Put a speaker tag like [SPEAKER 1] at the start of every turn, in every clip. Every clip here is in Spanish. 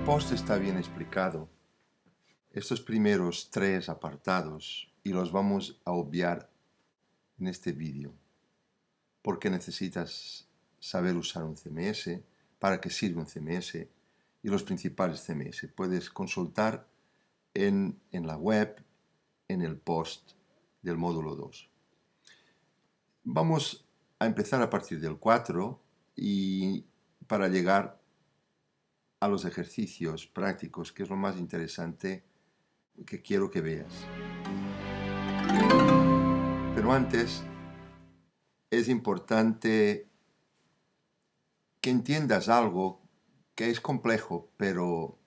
[SPEAKER 1] post está bien explicado estos primeros 3 apartados y los vamos a obviar en este vídeo, porque necesitas saber usar un CMS, para qué sirve un CMS y los principales CMS. Puedes consultar en la web, en el post del módulo 2. Vamos a empezar a partir del 4 y para llegar a los ejercicios prácticos, que es lo más interesante que quiero que veas. Pero antes es importante que entiendas algo que es complejo, pero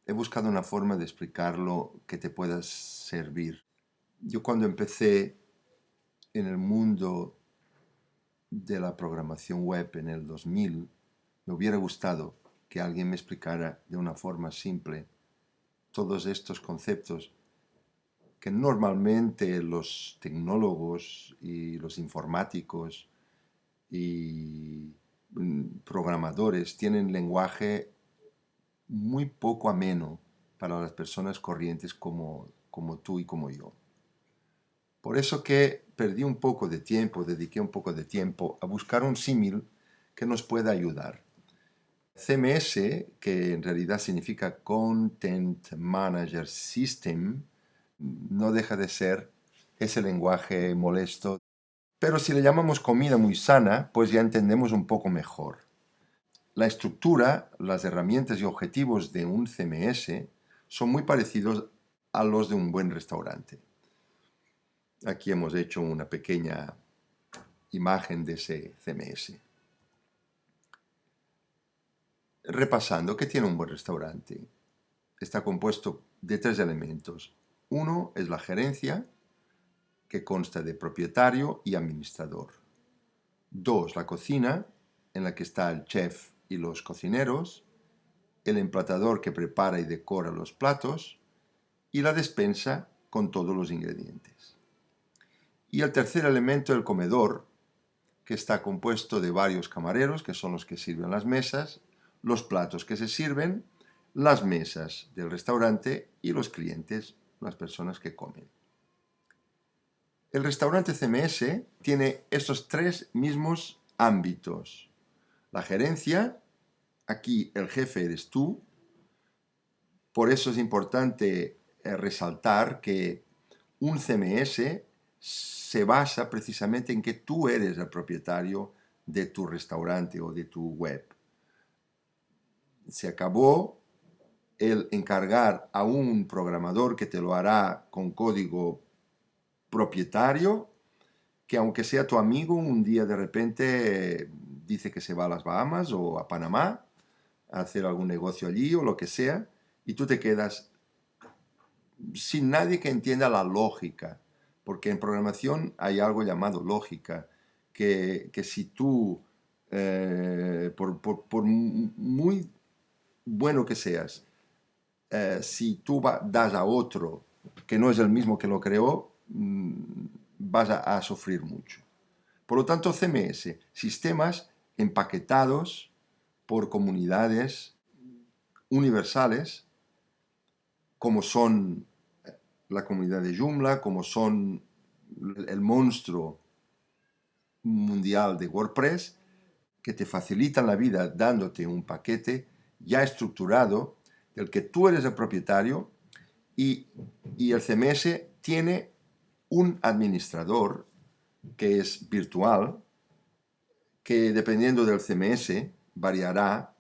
[SPEAKER 1] he buscado una forma de explicarlo que te pueda servir. Yo cuando empecé en el mundo de la programación web en el 2000, me hubiera gustado que alguien me explicara de una forma simple todos estos conceptos que normalmente los tecnólogos y los informáticos y programadores tienen lenguaje muy poco ameno para las personas corrientes como tú y como yo. Por eso que perdí un poco de tiempo, dediqué un poco de tiempo a buscar un símil que nos pueda ayudar. CMS, que en realidad significa Content Manager System, no deja de ser ese lenguaje molesto. Pero si le llamamos comida muy sana, pues ya entendemos un poco mejor. La estructura, las herramientas y objetivos de un CMS son muy parecidos a los de un buen restaurante. Aquí hemos hecho una pequeña imagen de ese CMS. Repasando, ¿qué tiene un buen restaurante? Está compuesto de 3 elementos. Uno es la gerencia, que consta de propietario y administrador. 2, la cocina, en la que está el chef y los cocineros, el emplatador que prepara y decora los platos, y la despensa con todos los ingredientes. Y el tercer elemento, el comedor, que está compuesto de varios camareros, que son los que sirven las mesas, los platos que se sirven, las mesas del restaurante y los clientes, las personas que comen. El restaurante CMS tiene estos 3 mismos ámbitos. La gerencia, aquí el jefe eres tú, por eso es importante resaltar que un CMS se basa precisamente en que tú eres el propietario de tu restaurante o de tu web. Se acabó el encargar a un programador que te lo hará con código propietario, que aunque sea tu amigo, un día de repente dice que se va a las Bahamas o a Panamá a hacer algún negocio allí o lo que sea, y tú te quedas sin nadie que entienda la lógica, porque en programación hay algo llamado lógica, que si tú, por muy bueno que seas, si tú das a otro que no es el mismo que lo creó, vas a sufrir mucho. Por lo tanto, CMS, sistemas empaquetados por comunidades universales, como son la comunidad de Joomla, como son el monstruo mundial de WordPress, que te facilitan la vida dándote un paquete ya estructurado del que tú eres el propietario y el CMS tiene un administrador que es virtual, que dependiendo del CMS variará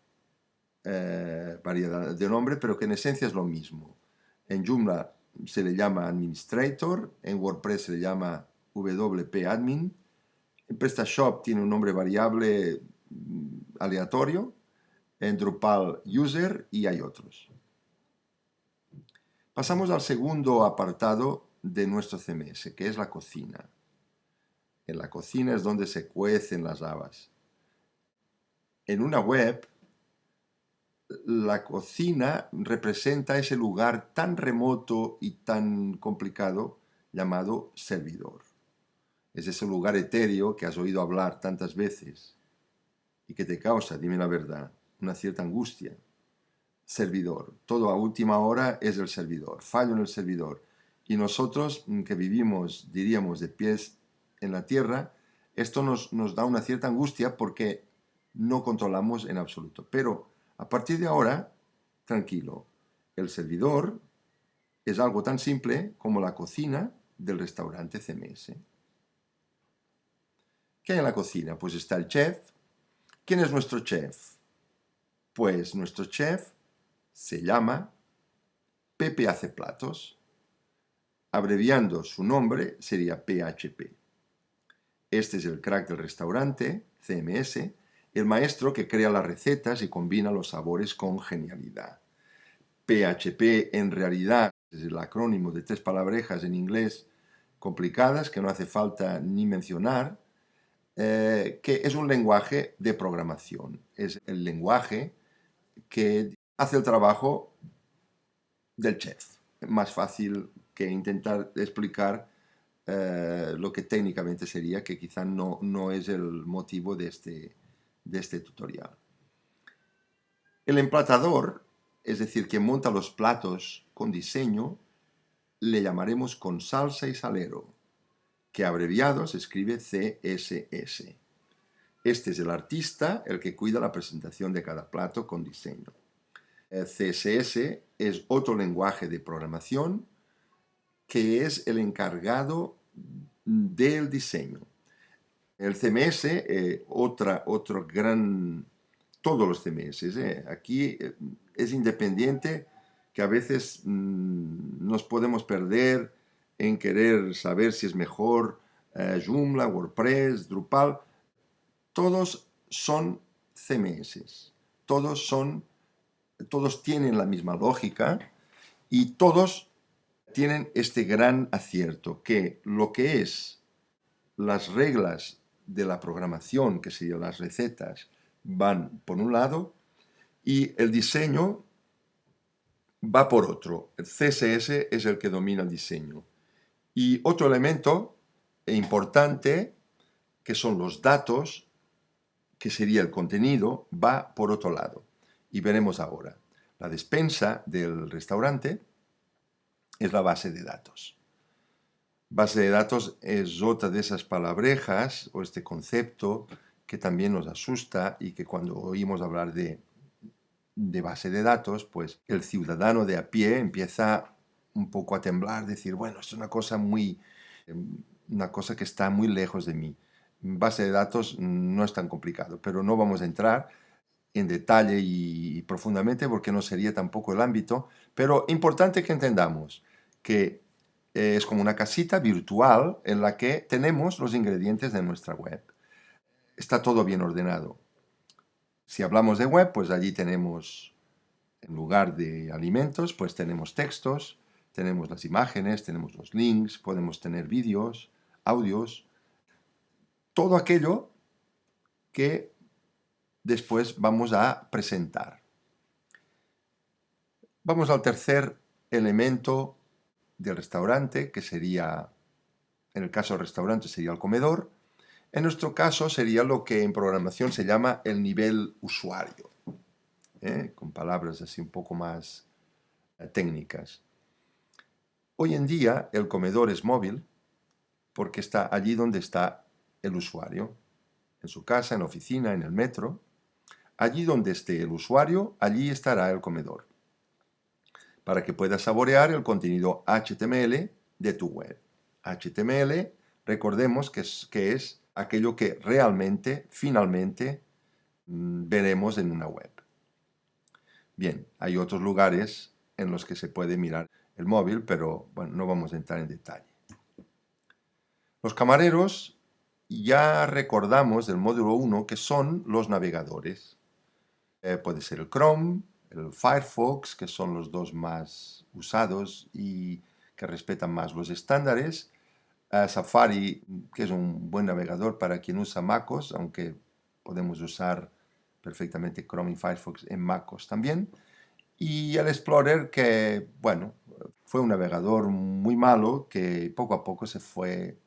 [SPEAKER 1] de nombre, pero que en esencia es lo mismo. En Joomla se le llama Administrator, en WordPress se le llama WP Admin, en PrestaShop tiene un nombre variable aleatorio, en Drupal User y hay otros. Pasamos al segundo apartado de nuestro CMS, que es la cocina. En la cocina es donde se cuecen las habas. En una web, la cocina representa ese lugar tan remoto y tan complicado llamado servidor. Es ese lugar etéreo que has oído hablar tantas veces y que te causa, dime la verdad, una cierta angustia. Servidor, todo a última hora es el servidor, fallo en el servidor. Y nosotros que vivimos, diríamos, de pies en la tierra, esto nos da una cierta angustia porque no controlamos en absoluto. Pero a partir de ahora, tranquilo, el servidor es algo tan simple como la cocina del restaurante CMS. ¿Qué hay en la cocina? Pues está el chef. ¿Quién es nuestro chef? Pues nuestro chef se llama Pepe Hace Platos. Abreviando su nombre sería PHP. Este es el crack del restaurante, CMS, el maestro que crea las recetas y combina los sabores con genialidad. PHP en realidad es el acrónimo de 3 palabrejas en inglés complicadas que no hace falta ni mencionar, que es un lenguaje de programación. Es el lenguaje que hace el trabajo del chef. Más fácil que intentar explicar lo que técnicamente sería, que quizá no es el motivo de este tutorial. El emplatador, es decir, que monta los platos con diseño, le llamaremos con salsa y salero, que abreviado se escribe CSS. Este es el artista, el que cuida la presentación de cada plato con diseño. El CSS es otro lenguaje de programación que es el encargado del diseño. El CMS, otro gran... Todos los CMS, aquí es independiente, que a veces nos podemos perder en querer saber si es mejor Joomla, WordPress, Drupal. Todos son CMS, todos tienen la misma lógica y todos tienen este gran acierto, que lo que es las reglas de la programación, que serían las recetas, van por un lado y el diseño va por otro. El CSS es el que domina el diseño. Y otro elemento importante, que son los datos, que sería el contenido, va por otro lado. Y veremos ahora. La despensa del restaurante es la base de datos. Base de datos es otra de esas palabrejas o este concepto que también nos asusta y que cuando oímos hablar de base de datos, pues el ciudadano de a pie empieza un poco a temblar, decir, bueno, es una cosa que está muy lejos de mí. Base de datos no es tan complicado, pero no vamos a entrar en detalle y profundamente porque no sería tampoco el ámbito, pero importante que entendamos que es como una casita virtual en la que tenemos los ingredientes de nuestra web. Está todo bien ordenado. Si hablamos de web, pues allí tenemos, en lugar de alimentos, pues tenemos textos, tenemos las imágenes, tenemos los links, podemos tener vídeos, audios, todo aquello que después vamos a presentar. Vamos al tercer elemento del restaurante, que sería, en el caso del restaurante sería el comedor. En nuestro caso sería lo que en programación se llama el nivel usuario, con palabras así un poco más técnicas. Hoy en día el comedor es móvil porque está allí donde está el usuario, en su casa, en la oficina, en el metro. Allí donde esté el usuario, allí estará el comedor, para que puedas saborear el contenido HTML de tu web. HTML, recordemos que es aquello que realmente, finalmente, veremos en una web. Bien, hay otros lugares en los que se puede mirar el móvil, pero bueno, no vamos a entrar en detalle. Los camareros ya recordamos del módulo 1 que son los navegadores. Puede ser el Chrome, el Firefox, que son los dos más usados y que respetan más los estándares. Safari, que es un buen navegador para quien usa MacOS, aunque podemos usar perfectamente Chrome y Firefox en MacOS también. Y el Explorer, que, bueno, fue un navegador muy malo que poco a poco se fue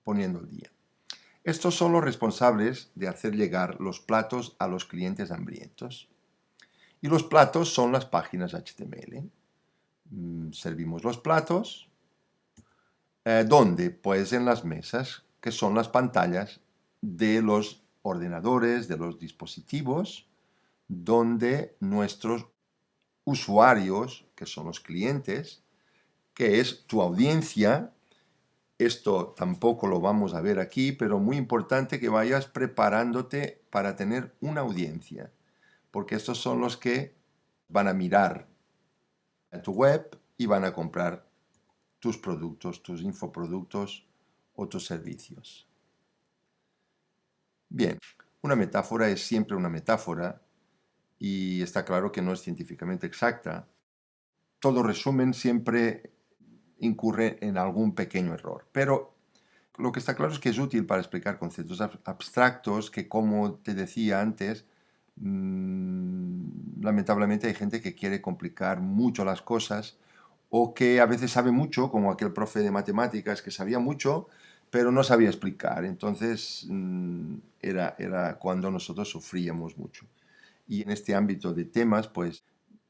[SPEAKER 1] poniendo al día. Estos son los responsables de hacer llegar los platos a los clientes hambrientos. Y los platos son las páginas HTML. Servimos los platos. ¿Dónde? Pues en las mesas, que son las pantallas de los ordenadores, de los dispositivos, donde nuestros usuarios, que son los clientes, que es tu audiencia, esto tampoco lo vamos a ver aquí, pero muy importante que vayas preparándote para tener una audiencia, porque estos son los que van a mirar a tu web y van a comprar tus productos, tus infoproductos o tus servicios. Bien, una metáfora es siempre una metáfora y está claro que no es científicamente exacta. Todo resumen siempre incurre en algún pequeño error, pero lo que está claro es que es útil para explicar conceptos abstractos que, como te decía antes, lamentablemente hay gente que quiere complicar mucho las cosas o que a veces sabe mucho, como aquel profe de matemáticas que sabía mucho, pero no sabía explicar. Entonces era cuando nosotros sufríamos mucho. Y en este ámbito de temas, pues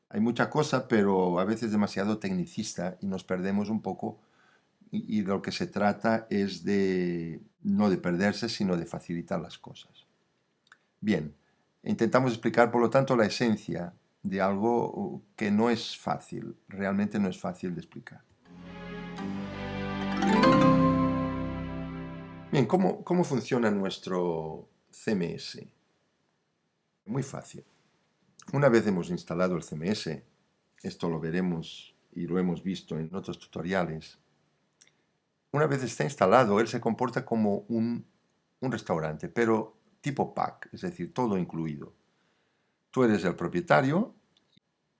[SPEAKER 1] hay mucha cosa, pero a veces demasiado tecnicista y nos perdemos un poco. Y de lo que se trata es de no de perderse, sino de facilitar las cosas. Bien, intentamos explicar, por lo tanto, la esencia de algo que no es fácil, realmente no es fácil de explicar. Bien, ¿cómo funciona nuestro CMS? Muy fácil. Una vez hemos instalado el CMS, esto lo veremos y lo hemos visto en otros tutoriales, una vez está instalado, él se comporta como un restaurante, pero tipo pack, es decir, todo incluido. Tú eres el propietario,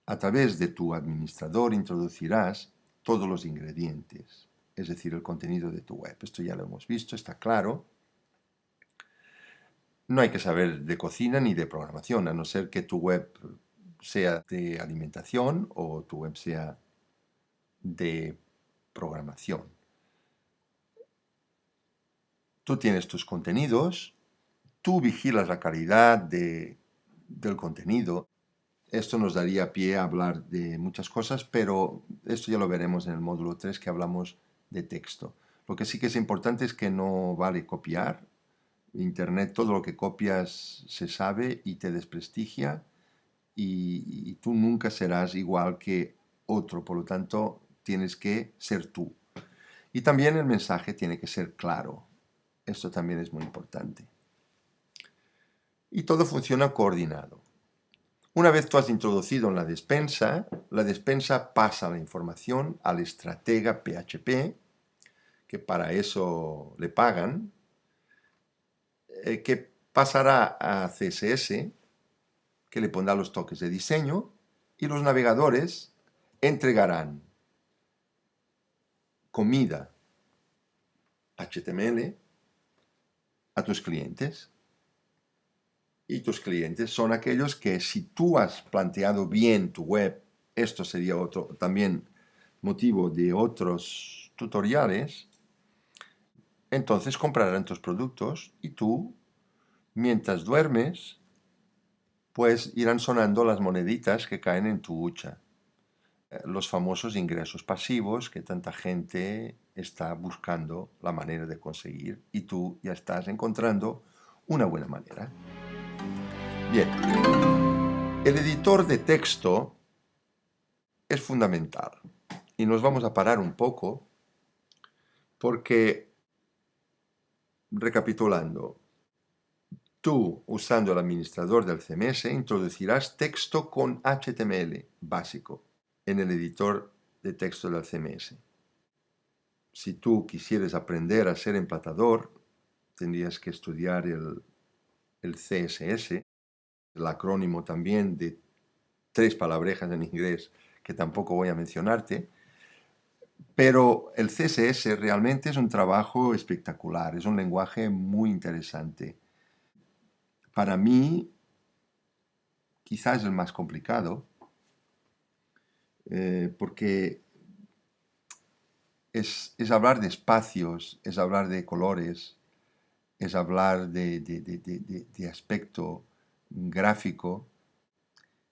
[SPEAKER 1] a través de tu administrador introducirás todos los ingredientes, es decir, el contenido de tu web. Esto ya lo hemos visto, está claro. No hay que saber de cocina ni de programación, a no ser que tu web sea de alimentación o tu web sea de programación. Tú tienes tus contenidos, tú vigilas la calidad del contenido. Esto nos daría pie a hablar de muchas cosas, pero esto ya lo veremos en el módulo 3 que hablamos de texto. Lo que sí que es importante es que no vale copiar. Internet, todo lo que copias se sabe y te desprestigia y tú nunca serás igual que otro, por lo tanto tienes que ser tú. Y también el mensaje tiene que ser claro. Esto también es muy importante. Y todo funciona coordinado. Una vez tú has introducido en la despensa pasa la información al estratega PHP, que para eso le pagan, que pasará a CSS, que le pondrá los toques de diseño, y los navegadores entregarán comida HTML a tus clientes. Y tus clientes son aquellos que, si tú has planteado bien tu web, esto sería otro también motivo de otros tutoriales, entonces comprarán tus productos y tú, mientras duermes, pues irán sonando las moneditas que caen en tu hucha. Los famosos ingresos pasivos que tanta gente está buscando la manera de conseguir y tú ya estás encontrando una buena manera. Bien, el editor de texto es fundamental y nos vamos a parar un poco porque, recapitulando, tú, usando el administrador del CMS, introducirás texto con HTML básico en el editor de texto del CMS. Si tú quisieras aprender a ser emplatador, tendrías que estudiar el CSS, el acrónimo también de 3 palabrejas en inglés que tampoco voy a mencionarte, pero el CSS realmente es un trabajo espectacular, es un lenguaje muy interesante. Para mí, quizás el más complicado, porque es hablar de espacios, es hablar de colores, es hablar de aspecto gráfico.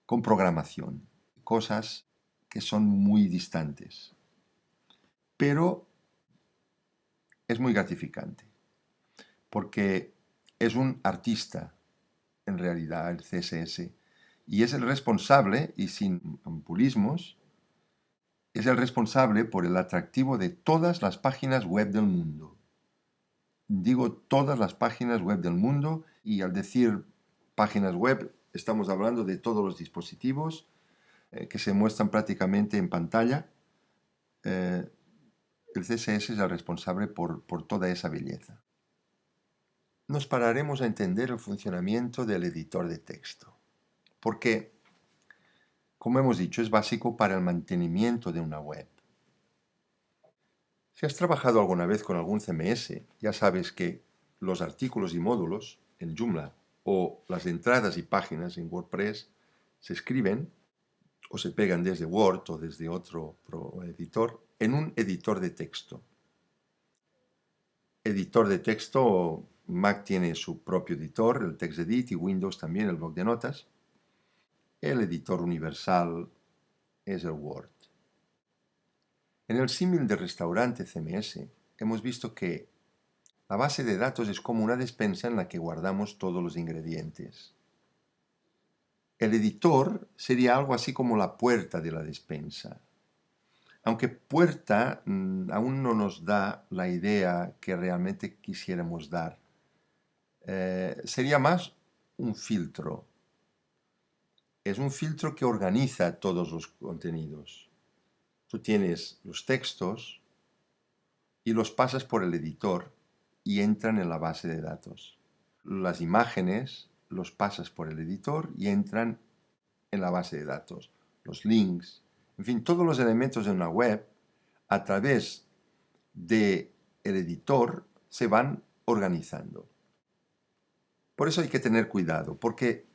[SPEAKER 1] con programación, cosas que son muy distantes. Pero es muy gratificante, porque es un artista, en realidad, el CSS, y es el responsable, y sin ampulismos, es el responsable por el atractivo de todas las páginas web del mundo. Digo todas las páginas web del mundo, y al decir páginas web estamos hablando de todos los dispositivos que se muestran prácticamente en pantalla. El CSS es el responsable por toda esa belleza. Nos pararemos a entender el funcionamiento del editor de texto, porque, como hemos dicho, es básico para el mantenimiento de una web. Si has trabajado alguna vez con algún CMS, ya sabes que los artículos y módulos en Joomla o las entradas y páginas en WordPress se escriben o se pegan desde Word o desde otro editor en un editor de texto. Editor de texto, Mac tiene su propio editor, el TextEdit, y Windows también, el bloc de notas. El editor universal es el Word. En el símil de restaurante CMS hemos visto que la base de datos es como una despensa en la que guardamos todos los ingredientes. El editor sería algo así como la puerta de la despensa. Aunque puerta aún no nos da la idea que realmente quisiéramos dar. Sería más un filtro. Es un filtro que organiza todos los contenidos. Tú tienes los textos y los pasas por el editor y entran en la base de datos. Las imágenes los pasas por el editor y entran en la base de datos. Los links, en fin, todos los elementos de una web a través del editor se van organizando. Por eso hay que tener cuidado, porque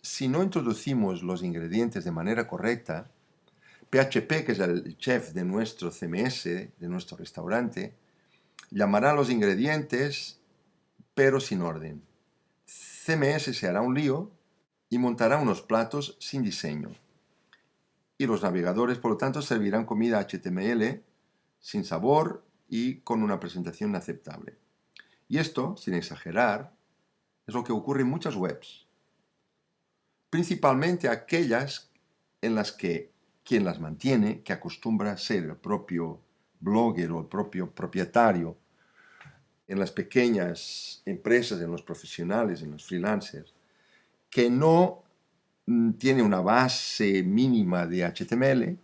[SPEAKER 1] si no introducimos los ingredientes de manera correcta, PHP, que es el chef de nuestro CMS, de nuestro restaurante, llamará a los ingredientes, pero sin orden. CMS se hará un lío y montará unos platos sin diseño. Y los navegadores, por lo tanto, servirán comida HTML sin sabor y con una presentación inaceptable. Y esto, sin exagerar, es lo que ocurre en muchas webs. Principalmente aquellas en las que quien las mantiene, que acostumbra a ser el propio blogger o el propio propietario, en las pequeñas empresas, en los profesionales, en los freelancers, que no tiene una base mínima de HTML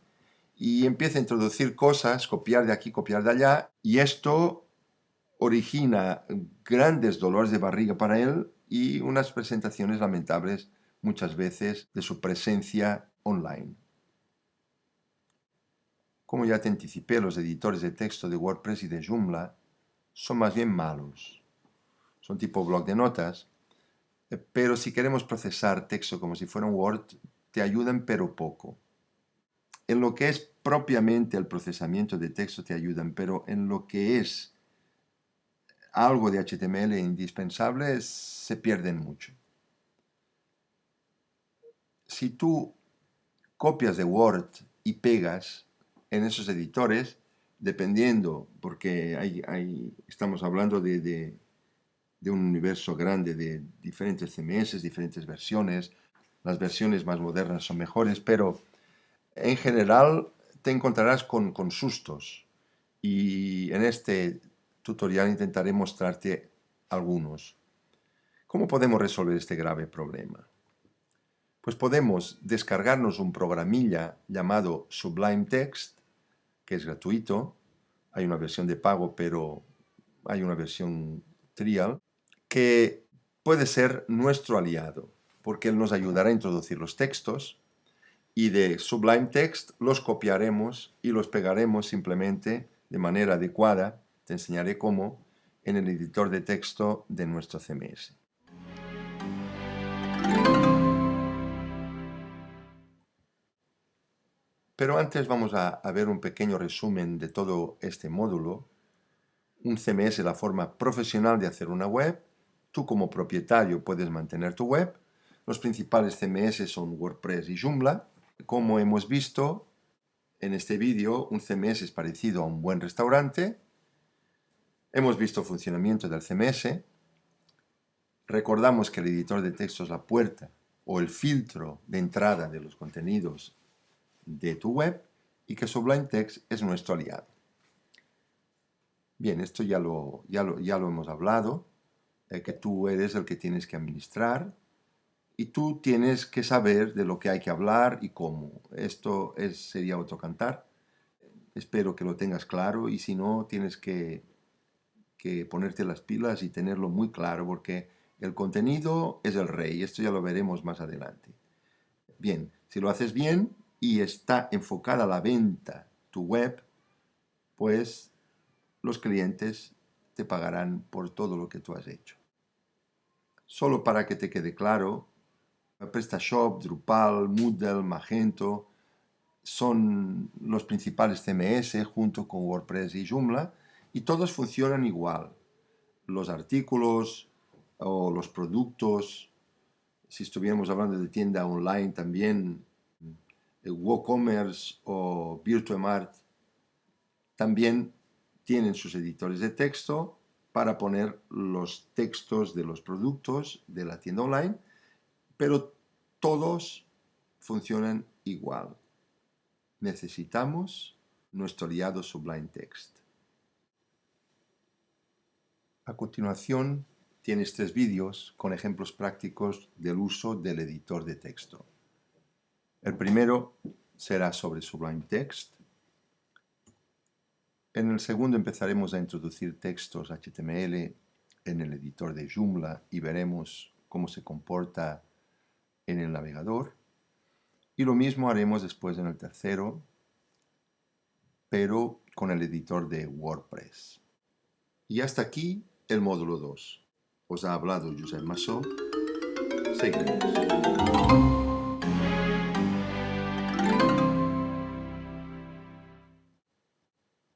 [SPEAKER 1] y empieza a introducir cosas, copiar de aquí, copiar de allá, y esto origina grandes dolores de barriga para él y unas presentaciones lamentables muchas veces de su presencia online. Como ya te anticipé, los editores de texto de WordPress y de Joomla son más bien malos. Son tipo bloc de notas, pero si queremos procesar texto como si fuera un Word, te ayudan pero poco. En lo que es propiamente el procesamiento de texto te ayudan, pero en lo que es algo de HTML indispensable se pierden mucho. Si tú copias de Word y pegas en esos editores, dependiendo, porque estamos hablando de un universo grande de diferentes CMS, diferentes versiones. Las versiones más modernas son mejores, pero en general te encontrarás con sustos. Y en este tutorial intentaré mostrarte algunos. ¿Cómo podemos resolver este grave problema? Pues podemos descargarnos un programilla llamado Sublime Text, que es gratuito. Hay una versión de pago, pero hay una versión trial, que puede ser nuestro aliado, porque él nos ayudará a introducir los textos y de Sublime Text los copiaremos y los pegaremos simplemente de manera adecuada. Te enseñaré cómo en el editor de texto de nuestro CMS. Pero antes vamos a ver un pequeño resumen de todo este módulo. Un CMS es la forma profesional de hacer una web. Tú como propietario puedes mantener tu web. Los principales CMS son WordPress y Joomla. Como hemos visto en este vídeo, un CMS es parecido a un buen restaurante. Hemos visto el funcionamiento del CMS. Recordamos que el editor de texto es la puerta o el filtro de entrada de los contenidos de tu web y que Sublime Text es nuestro aliado. Bien, esto ya lo hemos hablado, que tú eres el que tienes que administrar y tú tienes que saber de lo que hay que hablar y cómo. Esto sería otro cantar. Espero que lo tengas claro y si no, tienes que ponerte las pilas y tenerlo muy claro porque el contenido es el rey. Esto ya lo veremos más adelante. Bien, si lo haces bien y está enfocada a la venta tu web, pues los clientes te pagarán por todo lo que tú has hecho. Solo para que te quede claro, PrestaShop, Drupal, Moodle, Magento son los principales CMS junto con WordPress y Joomla y todos funcionan igual. Los artículos o los productos, si estuviéramos hablando de tienda online también, WooCommerce o Virtuemart, también tienen sus editores de texto para poner los textos de los productos de la tienda online, pero todos funcionan igual. Necesitamos nuestro aliado Sublime Text. A continuación, tienes 3 vídeos con ejemplos prácticos del uso del editor de texto. El primero será sobre Sublime Text. En el segundo empezaremos a introducir textos HTML en el editor de Joomla y veremos cómo se comporta en el navegador. Y lo mismo haremos después en el tercero, pero con el editor de WordPress. Y hasta aquí el módulo 2. Os ha hablado Josep Massó. Seguimos.